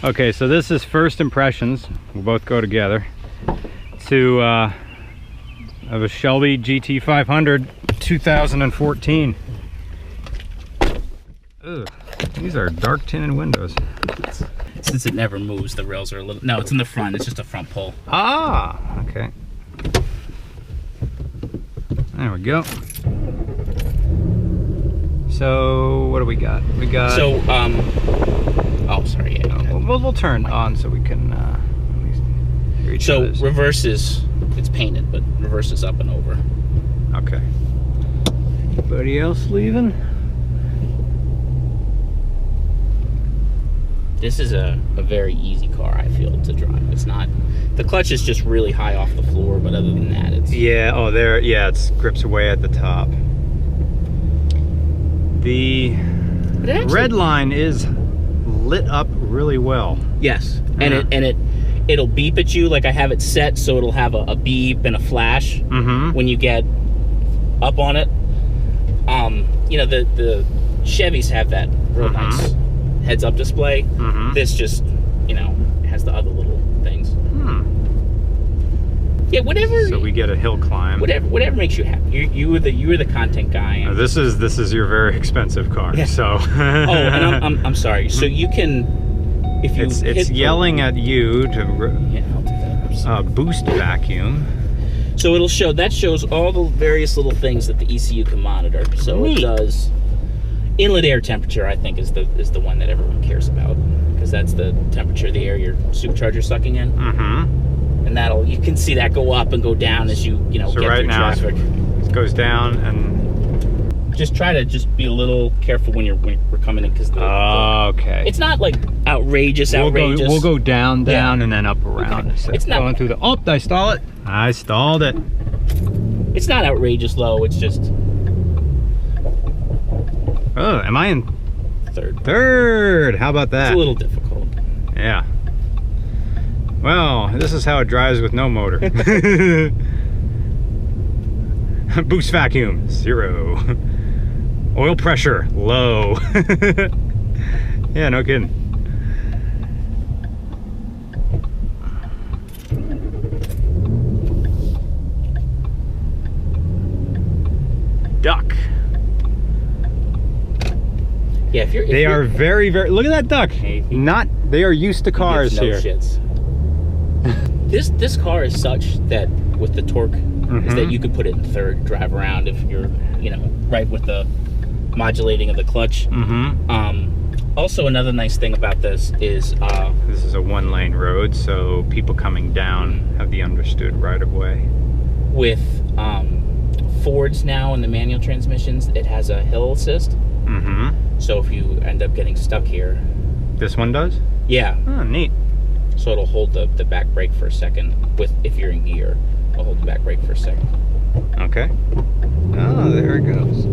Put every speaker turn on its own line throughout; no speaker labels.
Okay, so this is first impressions. We'll both go together. To of a Shelby GT500 2014. Ugh, these are dark tinted windows.
Since it never moves, the rails are a little... No, it's in the front. It's just a front pull.
Ah, okay. There we go. So, what do we got? We got...
So, oh, sorry. Yeah,
we'll turn on so we can at least hear each other's.
Reverse is... It's painted, but reverse is up and over.
Okay. Anybody else leaving?
This is a very easy car, I feel, to drive. It's not... The clutch is just really high off the floor, but other than that, it's...
Yeah, oh, there, yeah, it grips away at the top. The red line is lit up really well.
Yes,
Yeah.
and it'll beep at you. Like, I have it set so it'll have a beep and a flash when you get up on it. You know, the Chevys have that real nice heads-up display. This just, you know, has the other little things. Yeah, whatever.
So we get a hill climb.
Whatever makes you happy. You were the content guy.
Now, this is your very expensive car. Yeah. So.
Oh, and I'm sorry. So you can, if you
it's yelling at you to
I'll do that.
Boost vacuum.
So it'll show, that shows all the various little things that the ECU can monitor. So
Neat.
It does inlet air temperature, I think, is the one that everyone cares about, because that's the temperature of the air your supercharger's sucking in. And you can see that go up and go down as you get
so
through
right now
traffic.
It goes down, and
just try to be a little careful when we're coming in, because
okay.
It's not like outrageous.
We'll go down, and then up around.
Okay.
So
it's not
going through the. Oh, did I stall it? I stalled it.
It's not outrageous low. It's just.
Oh, am I in
third?
Third. How about that?
It's a little difficult.
Yeah. Well, this is how it drives with no motor. Boost vacuum 0. Oil pressure low. Yeah, no kidding. Duck.
Yeah,
they are very, very. Look at that duck. They are used to cars
no
here.
Shits. This car is such that with the torque is that you could put it in third, drive around if you're right with the modulating of the clutch. Also, another nice thing about this is
this is a one-lane road, so people coming down have the understood right of way.
With Fords now and the manual transmissions, it has a hill assist. So if you end up getting stuck here,
this one does?
Yeah.
Oh, neat.
So it'll hold the back brake for a second. If you're in gear, it'll hold the back brake for a second.
Okay. Oh, there it goes.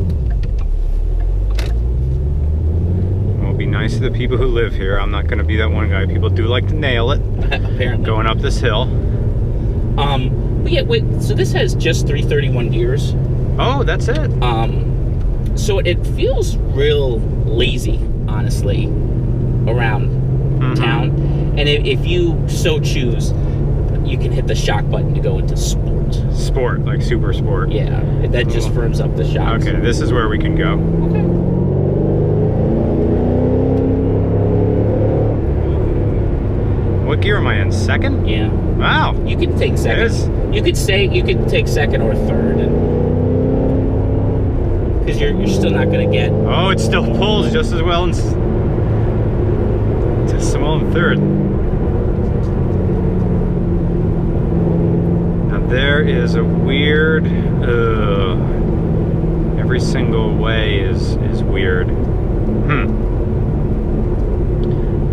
Well, it'll be nice to the people who live here. I'm not going to be that one guy. People do like to nail it.
Apparently.
Going up this hill.
But yeah, wait. So this has just 331 gears.
Oh, that's it.
So it feels real lazy, honestly, around town. And if you so choose, you can hit the shock button to go into sport. Sport,
like super sport.
Yeah, that just firms up the shocks.
Okay, this is where we can go.
Okay.
What gear am I in? Second?
Yeah.
Wow.
You could take second. You could take second or third, because you're still not going to get.
Oh, it still pulls just as well in third. Now there is a weird. Every single way is weird.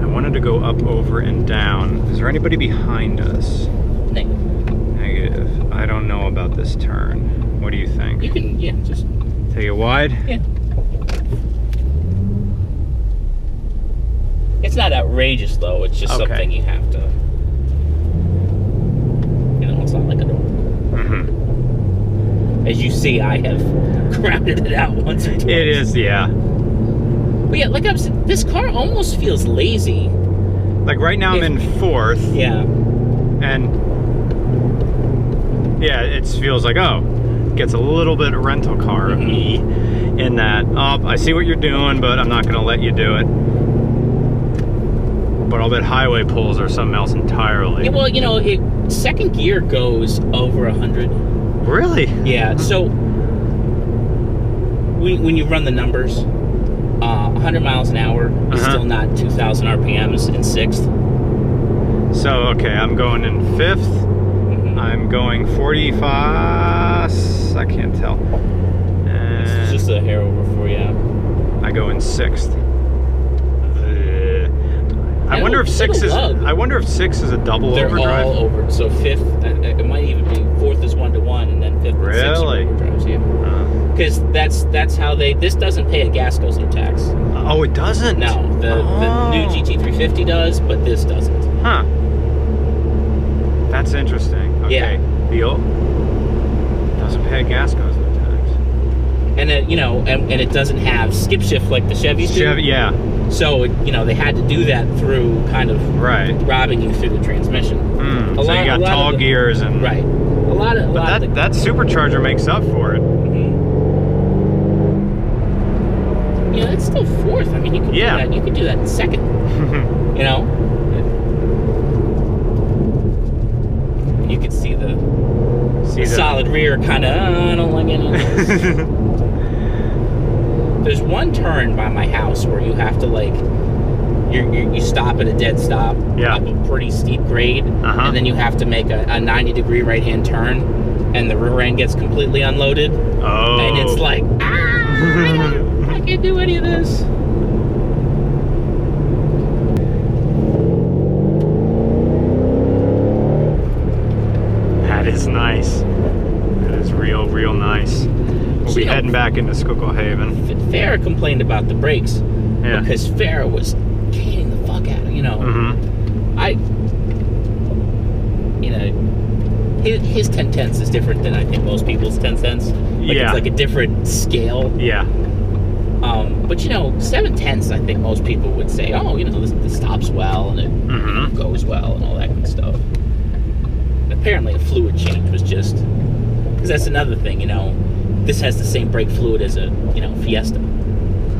I wanted to go up, over, and down. Is there anybody behind us? Negative. I don't know about this turn. What do you think?
You can, just
take it wide?
Yeah. It's not outrageous though, it's just something you have to, it's not like a door. As you see, I have grounded it out once or twice.
It is, yeah.
But yeah, like I'm saying, this car almost feels lazy
like right now I'm in fourth.
Yeah.
And yeah, it feels like, oh, gets a little bit of rental car of me in that, oh, I see what you're doing, but I'm not gonna let you do it. But I'll bet highway pulls are something else entirely.
Yeah, well, you know, second gear goes over 100.
Really?
Yeah, so when you run the numbers, 100 miles an hour is still not 2,000 RPMs in sixth.
So, okay, I'm going in fifth. I'm going 45. I can't tell. And
it's just a hair over for you.
I go in sixth. I wonder if six is a double
They're
overdrive.
all over. So fifth, it might even be fourth is 1-to-1, and then fifth and sixth are overdrives. Yeah. Because that's how they. This doesn't pay a gas guzzler tax.
Oh, it doesn't.
No, the new GT350 does, but this doesn't.
Huh. That's interesting. Okay.
Yeah.
The old doesn't pay a gas guzzler tax.
And it, you know, and it doesn't have skip shift like the Chevys do.
Yeah.
So you know, they had to do that through kind of robbing you through the transmission.
So you got tall gears and
right.
That supercharger makes up for it.
You know, it's still fourth. I mean, you could do that. You could do that in second. You know. You could see the solid rear kind of, I don't like any of this. There's one turn by my house where you have to like, you stop at a dead stop up a pretty steep grade, and then you have to make a 90-degree right-hand turn, and the rear end gets completely unloaded.
Oh.
And it's like, I can't do any of this.
That is nice. That is real nice. We'll be heading back into Schuylkill Haven.
Farrah complained about the brakes because Farrah was caning the fuck out of, you know. His 10/10 is different than I think most people's 10/10. Like it's like a different scale.
Yeah.
But you know, 7/10 I think most people would say, oh, you know, this stops well and it goes well and all that good stuff. Apparently a fluid change was just, because that's another thing, you know, this has the same brake fluid as a, you know, Fiesta.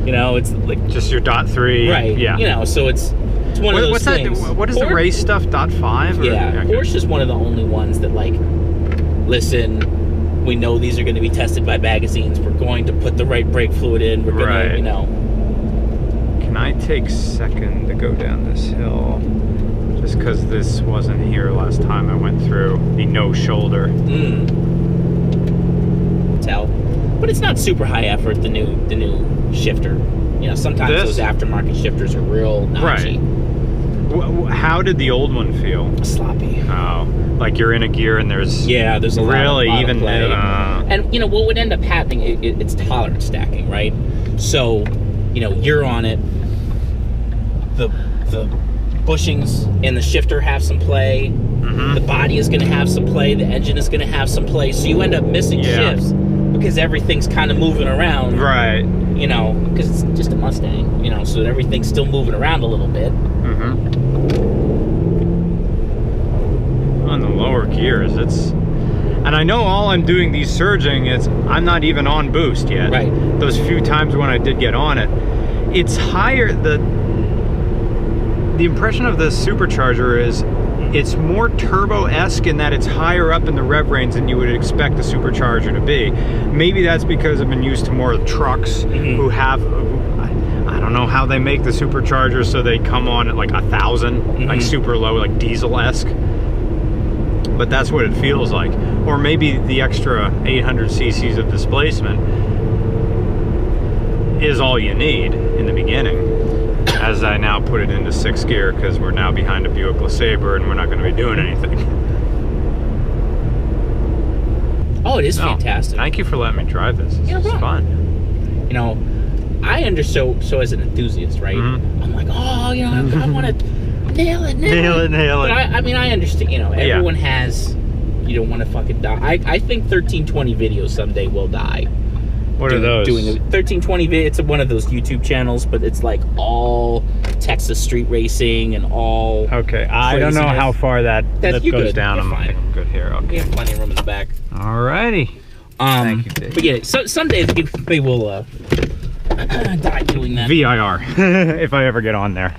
You know, it's like
just your .3.
Right. Yeah. You know, so it's one of those things.
What is the race stuff? .5?
Yeah. Porsche is one of the only ones that like, listen, we know these are going to be tested by magazines. We're going to put the right brake fluid in. We're going to, you know.
Can I take second to go down this hill? Just because this wasn't here last time I went through the no shoulder.
Tell, but it's not super high effort. The new shifter. You know, sometimes those aftermarket shifters are real notchy.
Right. How did the old one feel?
Sloppy.
Oh, like you're in a gear and there's
a
really
lot
even
of play. And you know what would end up happening? It's tolerance stacking, right? So, you know, you're on it. The bushings in the shifter have some play. The body is going to have some play. The engine is going to have some play. So you end up missing shifts because everything's kind of moving around.
Right.
You know, because it's just a Mustang. You know, so everything's still moving around a little bit.
On the lower gears, and I know all I'm doing these surging is I'm not even on boost yet.
Right.
Those few times when I did get on it, it's higher. The impression of the supercharger is it's more turbo-esque in that it's higher up in the rev range than you would expect a supercharger to be. Maybe that's because I've been used to more trucks who have, I don't know how they make the superchargers so they come on at like 1,000, like super low, like diesel-esque. But that's what it feels like. Or maybe the extra 800 cc's of displacement is all you need in the beginning. As I now put it into 6th gear because we're now behind a Buick LeSabre and we're not going to be doing anything.
Oh, it is fantastic.
Thank you for letting me drive this. This is fun.
You know, I understand, so as an enthusiast, right? I'm like, oh, you know, I want to nail it. But I mean, I understand, you know, everyone has, you don't want to fucking die. I think 1320 videos someday will die.
What are those?
Doing a 1320 video. It's one of those YouTube channels, but it's like all Texas street racing and all.
Okay, I don't know how far that lip
you're
goes
good.
down.
You're fine.
I'm good here.
We
Okay.
have plenty of room in the back.
Alrighty. Thank you, Dave.
But yeah, so someday they will die doing that.
VIR, if I ever get on there.